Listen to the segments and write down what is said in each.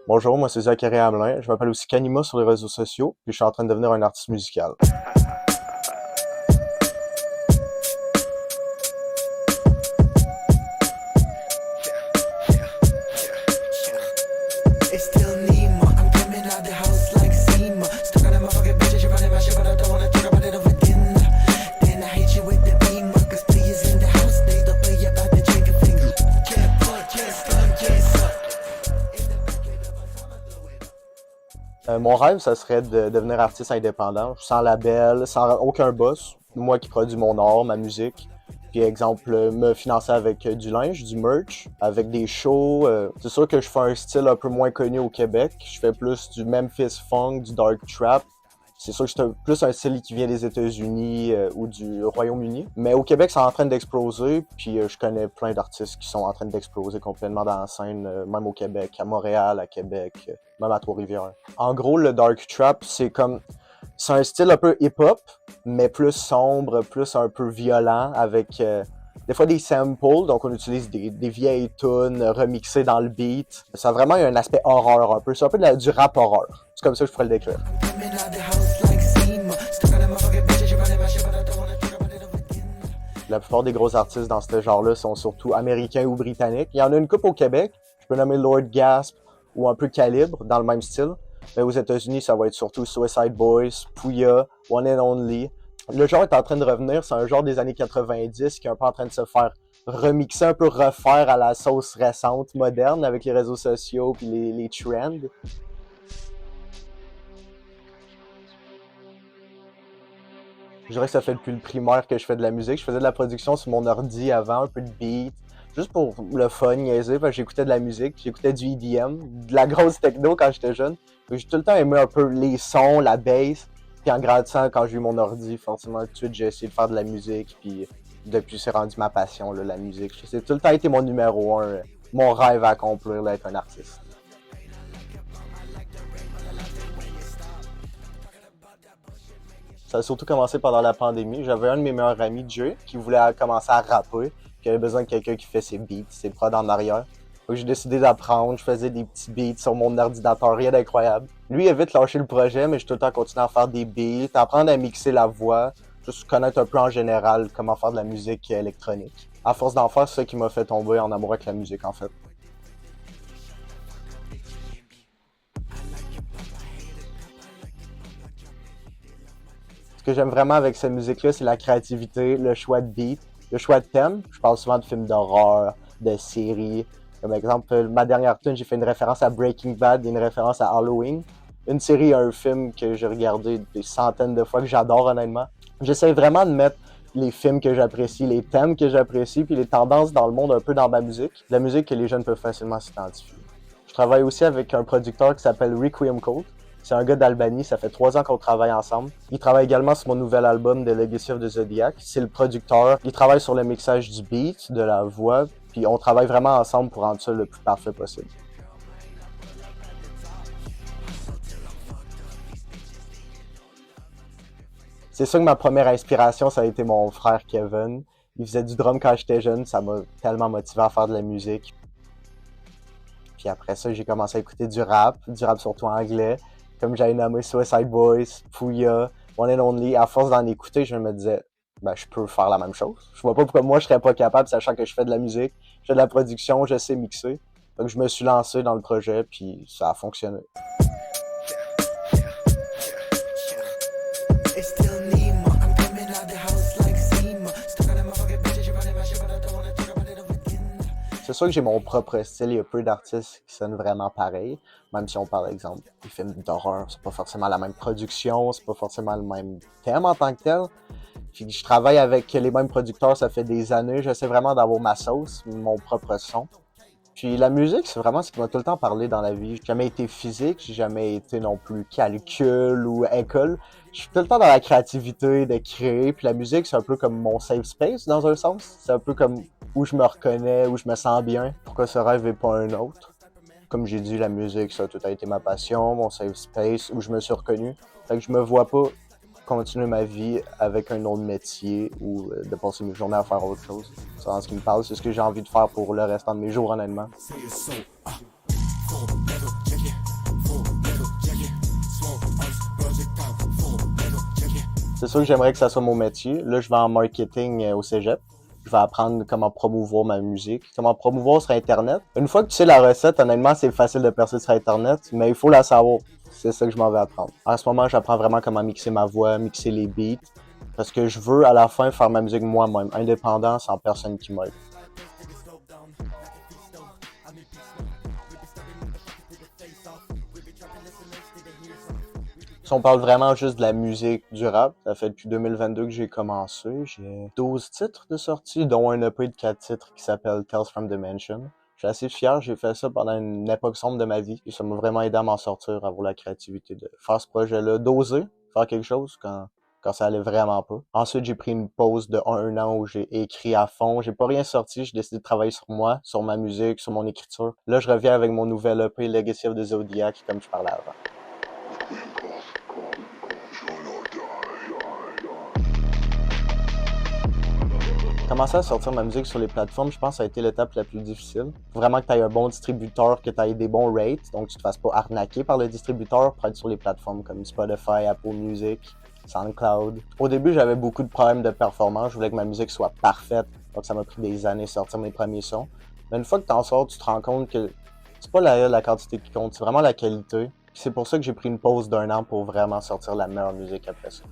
Bonjour, moi c'est Zachary Hamelin, je m'appelle aussi Kanima sur les réseaux sociaux, puis je suis en train de devenir un artiste musical. Mon rêve, ça serait de devenir artiste indépendant, sans label, sans aucun boss, moi qui produis mon art, ma musique. Puis exemple, me financer avec du linge, du merch, avec des shows. C'est sûr que je fais un style un peu moins connu au Québec. Je fais plus du Memphis Funk, du Dark Trap. C'est sûr que c'est plus un style qui vient des États-Unis ou du Royaume-Uni. Mais au Québec, c'est en train d'exploser. Puis je connais plein d'artistes qui sont en train d'exploser complètement dans la scène, même au Québec, à Montréal, à Québec, même à Trois-Rivières. En gros, le Dark Trap, c'est un style un peu hip-hop, mais plus sombre, plus un peu violent, avec des fois des samples, donc on utilise des vieilles tunes remixées dans le beat. Ça a vraiment un aspect horreur un peu, c'est un peu du rap horreur. C'est comme ça que je pourrais le décrire. La plupart des gros artistes dans ce genre-là sont surtout américains ou britanniques. Il y en a une couple au Québec, je peux nommer Lord Gasp ou un peu Calibre dans le même style. Mais aux États-Unis, ça va être surtout Suicide Boys, Pouya, One and Only. Le genre est en train de revenir, c'est un genre des années 90 qui est un peu en train de se faire remixer, un peu refaire à la sauce récente, moderne, avec les réseaux sociaux puis les trends. Je dirais que ça fait depuis le primaire que je fais de la musique. Je faisais de la production sur mon ordi avant, un peu de beat, juste pour le fun, niaiser, parce que j'écoutais de la musique, j'écoutais du EDM, de la grosse techno quand j'étais jeune. J'ai tout le temps aimé un peu les sons, la bass, puis en grandissant, quand j'ai eu mon ordi, forcément, tout de suite, j'ai essayé de faire de la musique, puis depuis, c'est rendu ma passion, là, la musique. C'est tout le temps été mon numéro un, mon rêve à accomplir, là, être un artiste. Ça a surtout commencé pendant la pandémie. J'avais un de mes meilleurs amis, Jay, qui voulait commencer à rapper, qui avait besoin de quelqu'un qui fait ses beats, ses prods en arrière. Donc j'ai décidé d'apprendre, je faisais des petits beats sur mon ordinateur, rien d'incroyable. Lui, il a vite lâché le projet, mais j'ai tout le temps continué à faire des beats, apprendre à mixer la voix, juste connaître un peu en général comment faire de la musique électronique. À force d'en faire, c'est ça qui m'a fait tomber en amour avec la musique, en fait. Ce que j'aime vraiment avec cette musique-là, c'est la créativité, le choix de beat, le choix de thème. Je parle souvent de films d'horreur, de séries. Comme exemple, ma dernière tune, j'ai fait une référence à Breaking Bad et une référence à Halloween. Une série et un film que j'ai regardé des centaines de fois, que j'adore honnêtement. J'essaie vraiment de mettre les films que j'apprécie, les thèmes que j'apprécie, puis les tendances dans le monde un peu dans ma musique. La musique que les jeunes peuvent facilement s'identifier. Je travaille aussi avec un producteur qui s'appelle Requiem Cult. C'est un gars d'Albanie, ça fait 3 ans qu'on travaille ensemble. Il travaille également sur mon nouvel album The Legacy of the Zodiac. C'est le producteur. Il travaille sur le mixage du beat, de la voix, puis on travaille vraiment ensemble pour rendre ça le plus parfait possible. C'est sûr que ma première inspiration, ça a été mon frère Kevin. Il faisait du drum quand j'étais jeune, ça m'a tellement motivé à faire de la musique. Puis après ça, j'ai commencé à écouter du rap surtout anglais. Comme j'avais nommé Suicide Boys, Pouya, One and Only. À force d'en écouter, je me disais, ben, je peux faire la même chose. Je vois pas pourquoi moi je serais pas capable, sachant que je fais de la musique, je fais de la production, je sais mixer. Donc je me suis lancé dans le projet, puis ça a fonctionné. C'est sûr que j'ai mon propre style, il y a peu d'artistes qui sonnent vraiment pareil, même si on parle, exemple, des films d'horreur, c'est pas forcément la même production, c'est pas forcément le même thème en tant que tel. Puis je travaille avec les mêmes producteurs, ça fait des années, j'essaie vraiment d'avoir ma sauce, mon propre son. Puis la musique, c'est vraiment ce qui m'a tout le temps parlé dans la vie. J'ai jamais été physique, j'ai jamais été non plus calcul ou école. Je suis tout le temps dans la créativité, de créer. Puis la musique, c'est un peu comme mon safe space dans un sens. C'est un peu comme où je me reconnais, où je me sens bien. Pourquoi ce rêve et pas un autre? Comme j'ai dit, la musique, ça a tout a été ma passion, mon safe space, où je me suis reconnu. Fait que je me vois pas continuer ma vie avec un autre métier ou de passer mes journées à faire autre chose. C'est en ce qui me parle, c'est ce que j'ai envie de faire pour le restant de mes jours, honnêtement. C'est sûr que j'aimerais que ça soit mon métier. Là, je vais en marketing au cégep. Je vais apprendre comment promouvoir ma musique, comment promouvoir sur Internet. Une fois que tu sais la recette, honnêtement, c'est facile de percer sur Internet, mais il faut la savoir. C'est ça que je m'en vais apprendre. En ce moment, j'apprends vraiment comment mixer ma voix, mixer les beats, parce que je veux à la fin faire ma musique moi-même, indépendant, sans personne qui m'aide. Si on parle vraiment juste de la musique du rap, ça fait depuis 2022 que j'ai commencé. J'ai 12 titres de sortie, dont un EP de 4 titres qui s'appelle Tales from Dimension. Je suis assez fier, j'ai fait ça pendant une époque sombre de ma vie et ça m'a vraiment aidé à m'en sortir, à avoir la créativité de faire ce projet-là, d'oser faire quelque chose quand ça allait vraiment pas. Ensuite, j'ai pris une pause de un an où j'ai écrit à fond. J'ai pas rien sorti, j'ai décidé de travailler sur moi, sur ma musique, sur mon écriture. Là, je reviens avec mon nouvel EP Legacy of the Zodiac, comme je parlais avant. Commencer à sortir ma musique sur les plateformes, je pense que ça a été l'étape la plus difficile. Faut vraiment que tu aies un bon distributeur, que tu aies des bons rates, donc tu te fasses pas arnaquer par le distributeur pour être sur les plateformes comme Spotify, Apple Music, SoundCloud. Au début, j'avais beaucoup de problèmes de performance, je voulais que ma musique soit parfaite, donc ça m'a pris des années de sortir mes premiers sons. Mais une fois que t'en sors, tu te rends compte que c'est pas la quantité qui compte, c'est vraiment la qualité. Puis c'est pour ça que j'ai pris une pause d'un an pour vraiment sortir la meilleure musique après ça.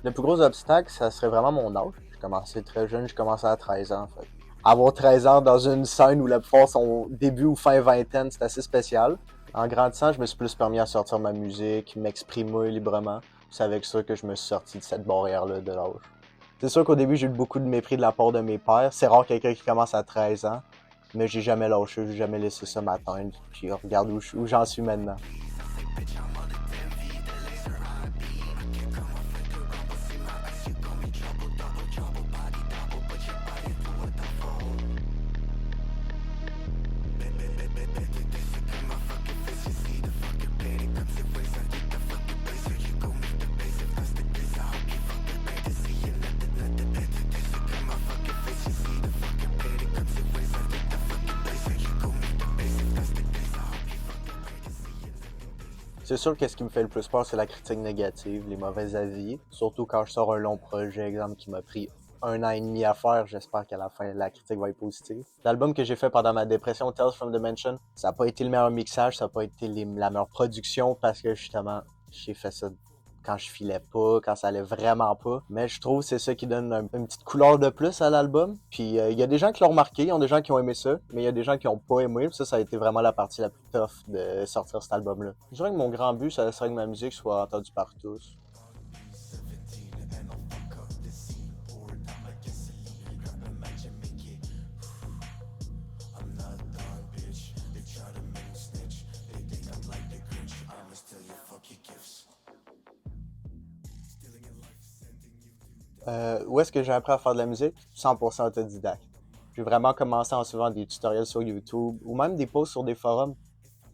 Le plus gros obstacle, ça serait vraiment mon âge. J'ai commencé très jeune, j'ai commencé à 13 ans en fait. Avoir 13 ans dans une scène où la plupart sont début ou fin vingtaine, c'est assez spécial. En grandissant, je me suis plus permis à sortir ma musique, m'exprimer librement. C'est avec ça que je me suis sorti de cette barrière-là de l'âge. C'est sûr qu'au début, j'ai eu beaucoup de mépris de la part de mes pères. C'est rare quelqu'un qui commence à 13 ans, mais j'ai jamais lâché, j'ai jamais laissé ça m'atteindre. Puis regarde où j'en suis maintenant. C'est sûr que ce qui me fait le plus peur, c'est la critique négative, les mauvais avis. Surtout quand je sors un long projet, exemple, qui m'a pris un an et demi à faire, j'espère qu'à la fin, la critique va être positive. L'album que j'ai fait pendant ma dépression, Tales from Dimension, ça n'a pas été le meilleur mixage, ça n'a pas été la meilleure production parce que justement, j'ai fait ça quand je filais pas, quand ça allait vraiment pas. Mais je trouve que c'est ça qui donne une petite couleur de plus à l'album. Puis il y a des gens qui l'ont remarqué, il y a des gens qui ont aimé ça, mais il y a des gens qui ont pas aimé. Ça a été vraiment la partie la plus tough de sortir cet album-là. Je dirais que mon grand but, ça serait que ma musique soit entendue par tous. Où est-ce que j'ai appris à faire de la musique? 100% autodidacte. J'ai vraiment commencé en suivant des tutoriels sur YouTube ou même des posts sur des forums.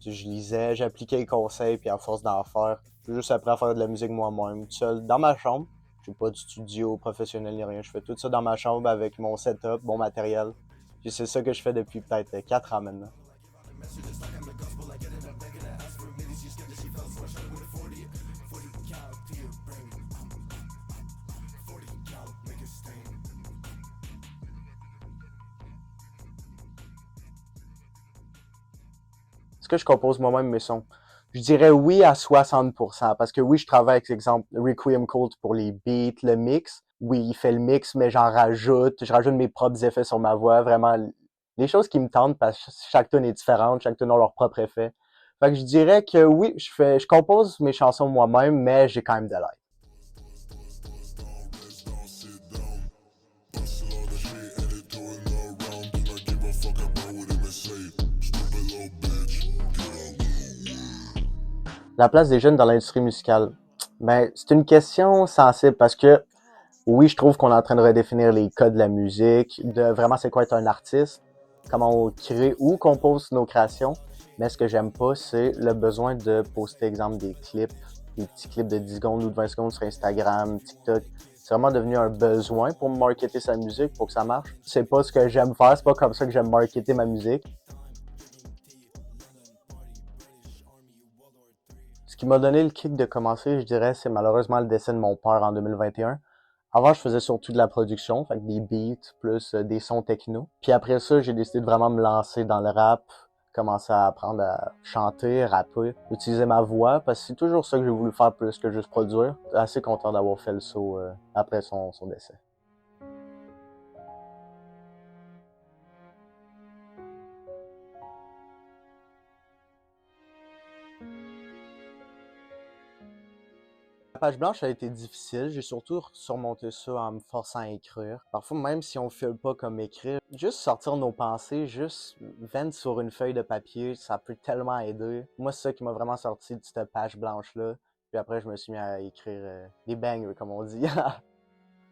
Je lisais, j'appliquais les conseils, puis à force d'en faire, j'ai juste appris à faire de la musique moi-même, tout seul, dans ma chambre. J'ai pas de studio professionnel ni rien. Je fais tout ça dans ma chambre avec mon setup, mon matériel. Puis c'est ça que je fais depuis peut-être 4 ans maintenant. Est-ce que je compose moi-même mes sons? Je dirais oui à 60%, parce que oui, je travaille avec, exemple, Requiem Cult pour les beats, le mix. Oui, il fait le mix, mais je rajoute mes propres effets sur ma voix, vraiment, les choses qui me tentent, parce que chaque tune est différente, chaque tune a leur propre effet. Fait que je dirais que oui, je compose mes chansons moi-même, mais j'ai quand même de l'aide. La place des jeunes dans l'industrie musicale. Ben, c'est une question sensible parce que oui, je trouve qu'on est en train de redéfinir les codes de la musique, de vraiment c'est quoi être un artiste. comment on crée ou compose nos créations. Mais ce que j'aime pas, c'est le besoin de poster, exemple, des clips, des petits clips de 10 secondes ou de 20 secondes sur Instagram, TikTok. C'est vraiment devenu un besoin pour me marketer sa musique, pour que ça marche. C'est pas ce que j'aime faire, c'est pas comme ça que j'aime marketer ma musique. Ce qui m'a donné le kick de commencer, je dirais, c'est malheureusement le décès de mon père en 2021. Avant, je faisais surtout de la production, fait que des beats plus des sons techno. Puis après ça, j'ai décidé de vraiment me lancer dans le rap, commencer à apprendre à chanter, rapper, utiliser ma voix, parce que c'est toujours ça que j'ai voulu faire plus que juste produire. Assez content d'avoir fait le saut après son décès. La page blanche a été difficile. J'ai surtout surmonté ça en me forçant à écrire. Parfois, même si on file pas comme écrire, juste sortir nos pensées, juste vendre sur une feuille de papier, ça peut tellement aider. Moi, c'est ça qui m'a vraiment sorti de cette page blanche-là. Puis après, je me suis mis à écrire des bangers, comme on dit.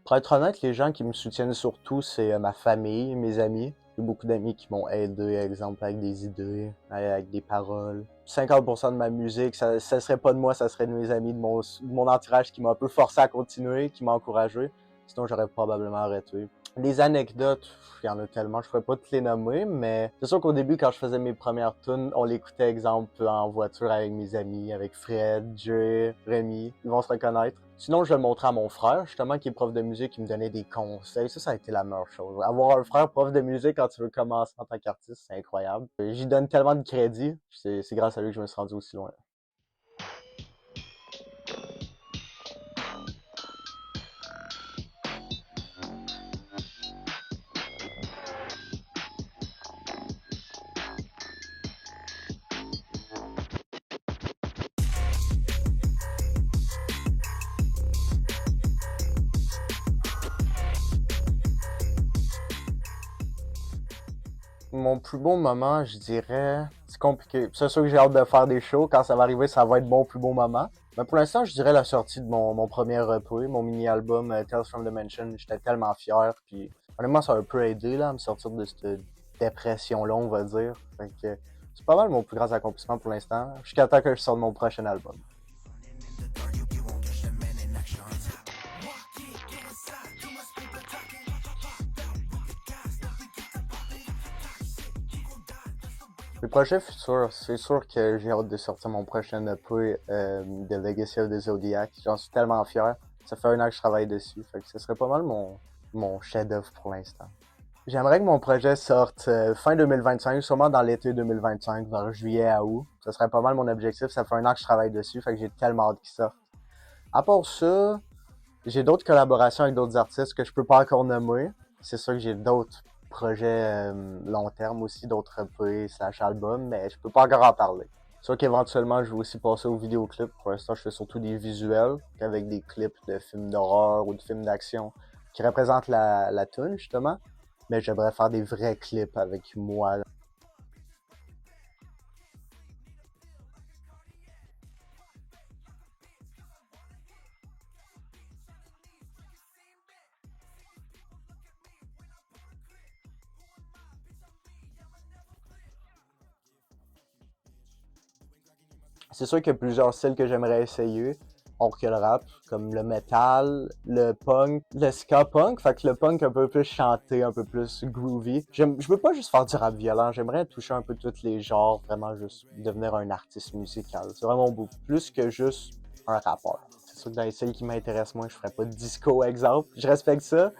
Pour être honnête, les gens qui me soutiennent surtout, c'est ma famille, mes amis. J'ai beaucoup d'amis qui m'ont aidé, exemple, avec des idées, avec des paroles. 50% de ma musique, ça serait pas de moi, ça serait de mes amis, de mon entourage qui m'a un peu forcé à continuer, qui m'a encouragé. Sinon, j'aurais probablement arrêté. Les anecdotes, il y en a tellement, je pourrais pas te les nommer, mais c'est sûr qu'au début, quand je faisais mes premières tunes, on l'écoutait, exemple, en voiture avec mes amis, avec Fred, Jay, Rémi, ils vont se reconnaître. Sinon, je le montrais à mon frère, justement, qui est prof de musique, qui me donnait des conseils. Ça a été la meilleure chose. Avoir un frère prof de musique quand tu veux commencer en tant qu'artiste, c'est incroyable. J'y donne tellement de crédit, c'est grâce à lui que je me suis rendu aussi loin. Mon plus beau moment, je dirais, c'est compliqué. C'est sûr que j'ai hâte de faire des shows. Quand ça va arriver, ça va être mon plus beau moment. Mais pour l'instant, je dirais la sortie de mon premier EP, mon mini-album Tales from the Mansion. J'étais tellement fier. Puis honnêtement, ça a un peu aidé là, à me sortir de cette dépression-là, on va dire. Fait que c'est pas mal mon plus grand accomplissement pour l'instant. Jusqu'à temps que je sorte mon prochain album. Les projets futurs, c'est sûr que j'ai hâte de sortir mon prochain EP de Legacy of the Zodiac. J'en suis tellement fier. Ça fait 1 an que je travaille dessus. Fait que ce serait pas mal mon chef-d'œuvre pour l'instant. J'aimerais que mon projet sorte fin 2025, sûrement dans l'été 2025, vers juillet à août. Ce serait pas mal mon objectif. Ça fait 1 an que je travaille dessus. Fait que j'ai tellement hâte qu'il sorte. À part ça, j'ai d'autres collaborations avec d'autres artistes que je peux pas encore nommer. C'est sûr que j'ai d'autres projets long terme aussi, d'autres EP slash albums, mais je peux pas encore en parler. C'est sûr qu'éventuellement, je vais aussi passer aux vidéoclips. Pour l'instant, je fais surtout des visuels avec des clips de films d'horreur ou de films d'action qui représentent la tune justement. Mais j'aimerais faire des vrais clips avec moi. C'est sûr qu'il y a plusieurs styles que j'aimerais essayer, autre que le rap, comme le metal, le punk, le ska punk, fait que le punk un peu plus chanté, un peu plus groovy. Je veux pas juste faire du rap violent, j'aimerais toucher un peu tous les genres, vraiment juste devenir un artiste musical. C'est vraiment beaucoup plus que juste un rappeur. C'est sûr que dans les styles qui m'intéressent, moi, je ferais pas de disco, exemple. Je respecte ça.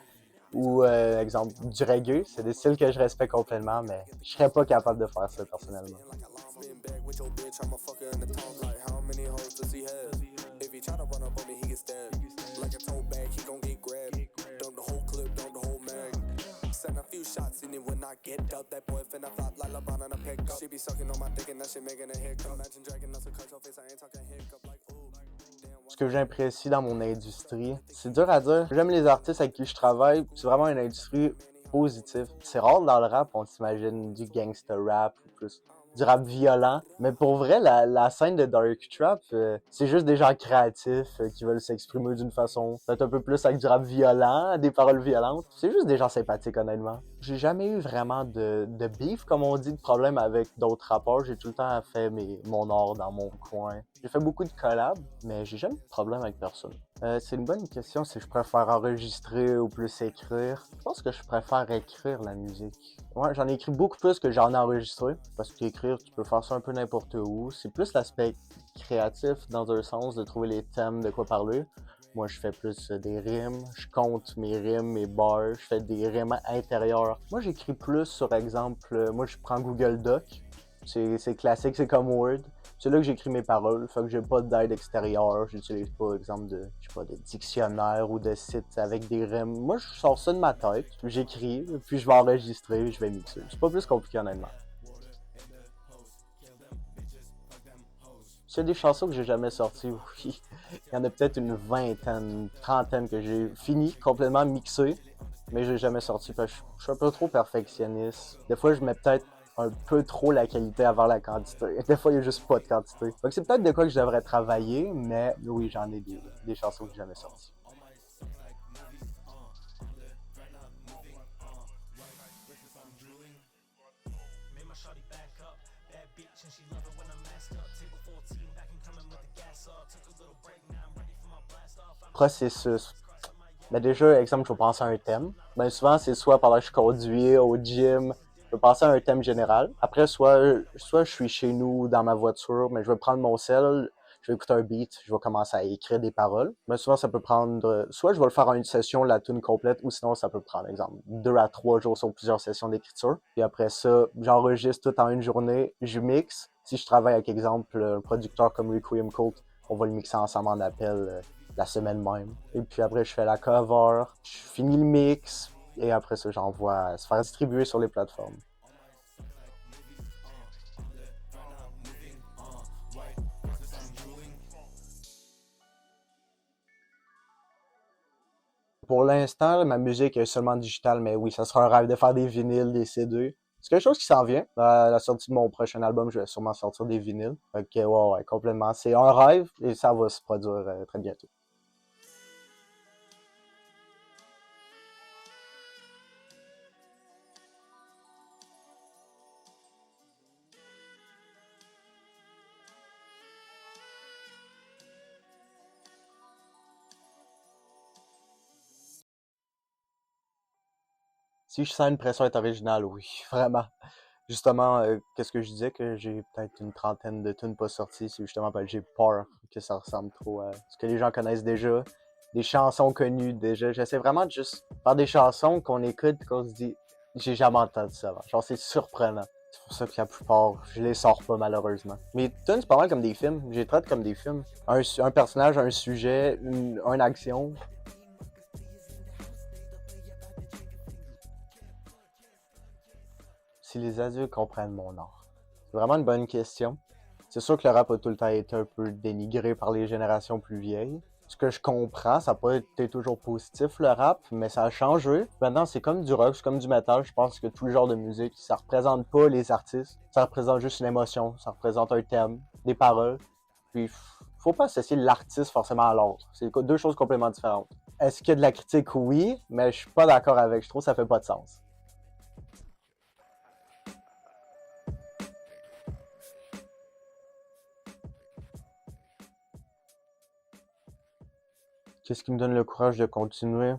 Ou, exemple, du reggae. C'est des styles que je respecte complètement, mais je serais pas capable de faire ça personnellement. Ce que j'apprécie dans mon industrie, c'est dur à dire. J'aime les artistes avec qui je travaille. C'est vraiment une industrie positive. C'est rare dans le rap, on s'imagine du gangster rap ou plus du rap violent. Mais pour vrai, la scène de Dark Trap, c'est juste des gens créatifs qui veulent s'exprimer d'une façon peut-être un peu plus avec du rap violent, des paroles violentes. C'est juste des gens sympathiques, honnêtement. J'ai jamais eu vraiment de beef, comme on dit, de problème avec d'autres rappeurs. J'ai tout le temps fait mon art dans mon coin. J'ai fait beaucoup de collabs, mais j'ai jamais eu de problème avec personne. C'est une bonne question si je préfère enregistrer ou plus écrire. Je pense que je préfère écrire la musique. Ouais, j'en ai écrit beaucoup plus que j'en ai enregistré. Parce qu'écrire, tu peux faire ça un peu n'importe où. C'est plus l'aspect créatif dans un sens de trouver les thèmes de quoi parler. Moi, je fais plus des rimes, je compte mes rimes, mes bars, je fais des rimes intérieures. Moi, j'écris plus, sur exemple, moi, je prends Google Doc. C'est classique, c'est comme Word. C'est là que j'écris mes paroles, fait que j'ai pas d'aide extérieure, j'utilise pas, exemple, je sais pas, de dictionnaire ou de site avec des rimes. Moi, je sors ça de ma tête, j'écris, puis je vais enregistrer, je vais mixer. C'est pas plus compliqué, honnêtement. S'il y a des chansons que j'ai jamais sorties, oui. Il y en a peut-être une vingtaine, une trentaine que j'ai fini complètement mixé, mais j'ai jamais sorti parce que je suis un peu trop perfectionniste. Des fois, je mets peut-être un peu trop la qualité avant la quantité. Des fois, il n'y a juste pas de quantité. Donc c'est peut-être de quoi que je devrais travailler, mais oui, j'en ai des chansons que j'ai jamais sorties. Processus. Ben déjà, exemple, je vais penser à un thème. Ben souvent, c'est soit pendant que je conduis, au gym, je vais penser à un thème général. Après, soit je suis chez nous, dans ma voiture, mais je vais prendre mon sel, je vais écouter un beat, je vais commencer à écrire des paroles. Mais souvent, ça peut prendre, soit je vais le faire en une session, la tune complète, ou sinon, ça peut prendre, exemple, 2 à 3 jours sur plusieurs sessions d'écriture. Puis après ça, j'enregistre tout en une journée, je mixe. Si je travaille avec, exemple, un producteur comme Requiem Cult, on va le mixer ensemble en appel la semaine même. Et puis après, je fais la cover, je finis le mix, et après ça, j'envoie se faire distribuer sur les plateformes. Pour l'instant, ma musique est seulement digitale, mais oui, ça sera un rêve de faire des vinyles, des CD. C'est quelque chose qui s'en vient. À la sortie de mon prochain album, je vais sûrement sortir des vinyles. Ok, ouais, complètement. C'est un rêve et ça va se produire très bientôt. Si je sens une pression à être originale, oui, vraiment. Justement, qu'est-ce que je disais que j'ai peut-être une trentaine de tunes pas sorties, c'est justement parce que j'ai peur que ça ressemble trop à ce que les gens connaissent déjà, des chansons connues déjà. J'essaie vraiment de juste faire des chansons qu'on écoute et qu'on se dit j'ai jamais entendu ça avant. Genre c'est surprenant. C'est pour ça que la plupart, je les sors pas malheureusement. Mais tunes, c'est pas mal comme des films. Je les traite comme des films. Un personnage, un sujet, une action. Si les adultes comprennent mon art. C'est vraiment une bonne question. C'est sûr que le rap a tout le temps été un peu dénigré par les générations plus vieilles. Ce que je comprends, ça n'a pas été toujours positif le rap, mais ça a changé. Maintenant, c'est comme du rock, c'est comme du metal. Je pense que tout le genre de musique, ça représente pas les artistes. Ça représente juste une émotion, ça représente un thème, des paroles. Puis, faut pas associer l'artiste forcément à l'autre. C'est deux choses complètement différentes. Est-ce qu'il y a de la critique? Oui, mais je suis pas d'accord avec. Je trouve que ça fait pas de sens. Qu'est-ce qui me donne le courage de continuer?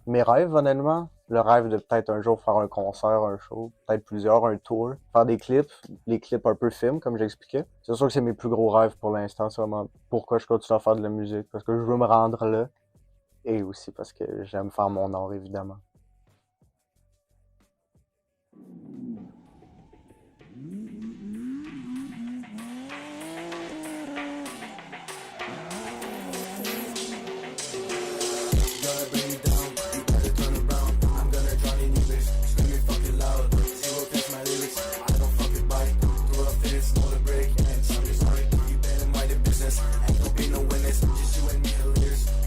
Mes rêves, honnêtement. Le rêve de peut-être un jour faire un concert, un show, peut-être plusieurs, un tour, faire des clips, les clips un peu film, comme j'expliquais. C'est sûr que c'est mes plus gros rêves pour l'instant, c'est vraiment pourquoi je continue à faire de la musique, parce que je veux me rendre là, et aussi parce que j'aime faire mon art, évidemment.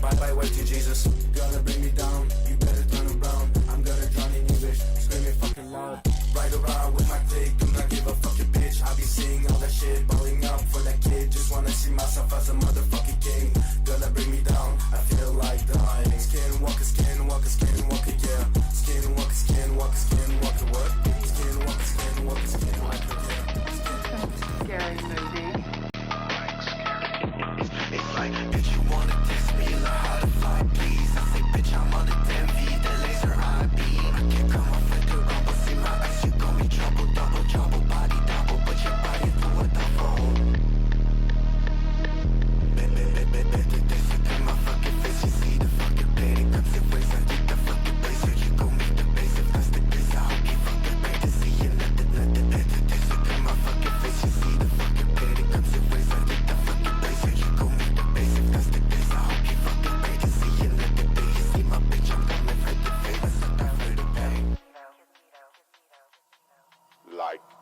Bye bye, wait to Jesus. Gonna bring me down. You better turn around.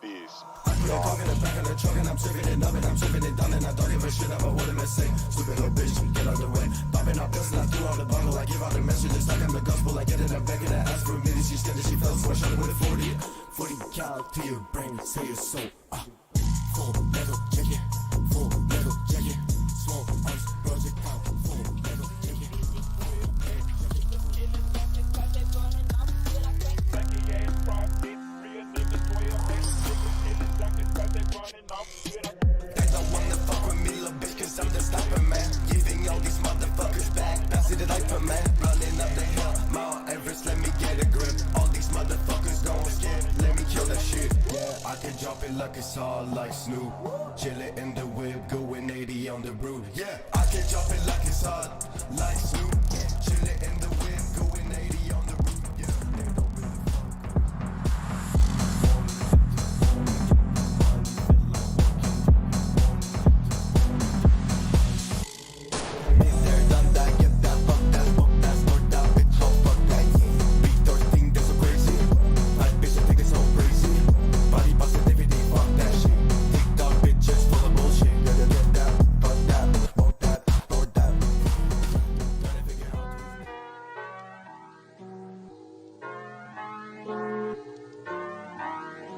Biz. Like it's all like Snoop, chillin' in the whip, going 80 on the roof. Yeah, I can jump it like it's hot, like Snoop, chillin' in the whip, going 80 on the roof.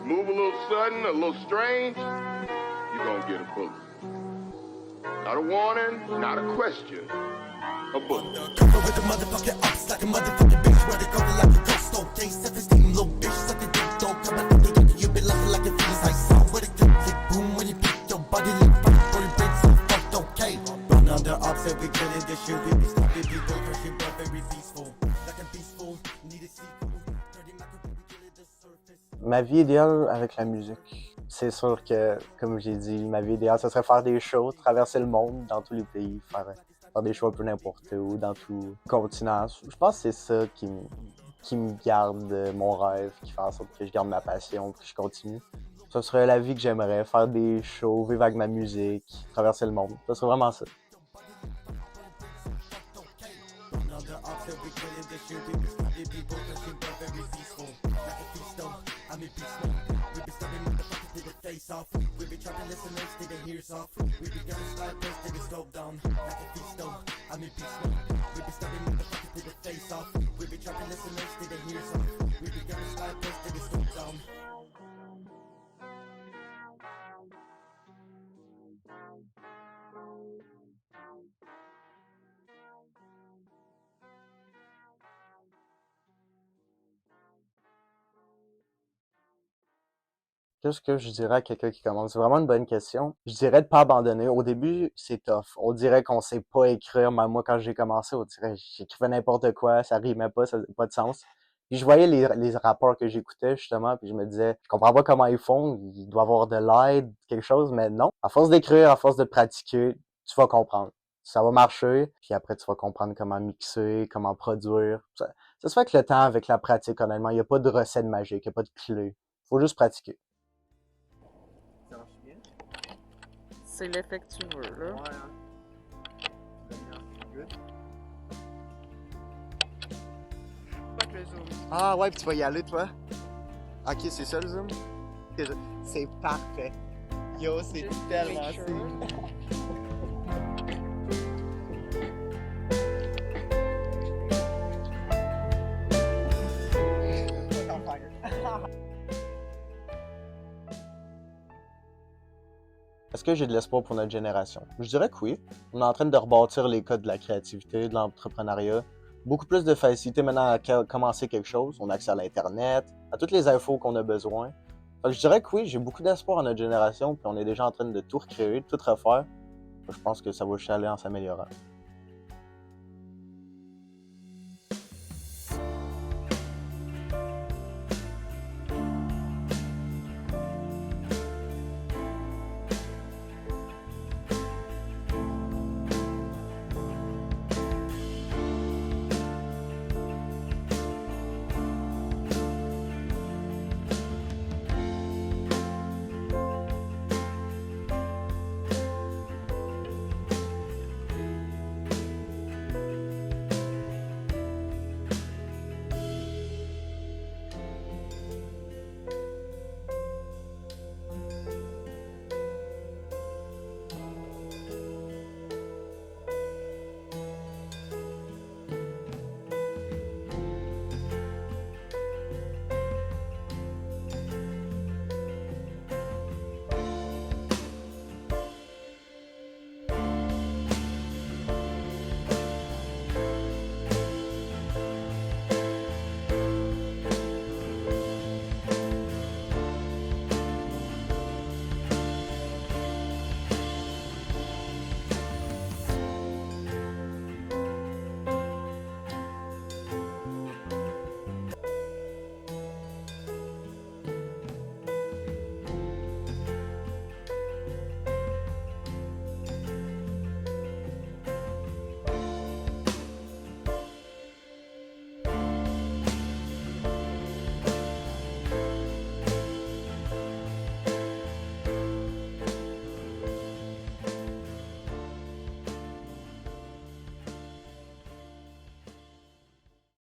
Move a little sudden, a little strange, you're gonna get a bullet. Not a warning, not a question, a bullet. Cover with the motherfucking ops like a motherfucking bitch. Where they cover like a ghost, okay? 17 little bitch, suck a dick, don't come out the nigga. You been laughing like a feelings like sound. Where the click, boom, when you pick your body, look fuck, for your brain so fucked, okay? Run under ops and we get in the shit. We be stopping people, crushing, but very peaceful. Like a peaceful, need a sequel. Ma vie idéale avec la musique, c'est sûr que, comme j'ai dit, ma vie idéale, ce serait faire des shows, traverser le monde dans tous les pays, faire des shows un peu n'importe où, dans tout le continent. Je pense que c'est ça qui me garde mon rêve, qui fait en sorte que je garde ma passion, que je continue. Ce serait la vie que j'aimerais, faire des shows, vivre avec ma musique, traverser le monde. Ce serait vraiment ça. Off. We be trapping listeners, till the ears off. We be getting snipers, till they slow down. Like a feast though, I mean peaceful. We be stabbing motherfuckers till the face off. We be trapping listeners, till the ears off. We be getting snipers, till they slow down. Qu'est-ce que je dirais à quelqu'un qui commence? C'est vraiment une bonne question. Je dirais de pas abandonner. Au début, c'est tough. On dirait qu'on sait pas écrire. Même moi, quand j'ai commencé, on dirait que j'écrivais n'importe quoi, ça rimait pas, ça n'avait pas de sens. Puis je voyais les rappeurs que j'écoutais, justement, puis je me disais, je comprends pas comment ils font, il doit avoir de l'aide, quelque chose, mais non. À force d'écrire, à force de pratiquer, tu vas comprendre. Ça va marcher, puis après, tu vas comprendre comment mixer, comment produire. Ça se fait avec le temps, avec la pratique, honnêtement. Il n'y a pas de recette magique, il n'y a pas de clé. Faut juste pratiquer. C'est l'effet que tu veux, là. Ouais, Fuck le zoom. Ah ouais, puis tu vas y aller, toi? Ok, c'est ça le zoom? C'est parfait. Yo, c'est Just tellement make sure. sick. Est-ce que j'ai de l'espoir pour notre génération? Je dirais que oui. On est en train de rebâtir les codes de la créativité, de l'entrepreneuriat. Beaucoup plus de facilité maintenant à commencer quelque chose. On a accès à l'Internet, à toutes les infos qu'on a besoin. Fait que je dirais que oui, j'ai beaucoup d'espoir en notre génération, puis on est déjà en train de tout recréer, de tout refaire. Je pense que ça va juste aller en s'améliorant.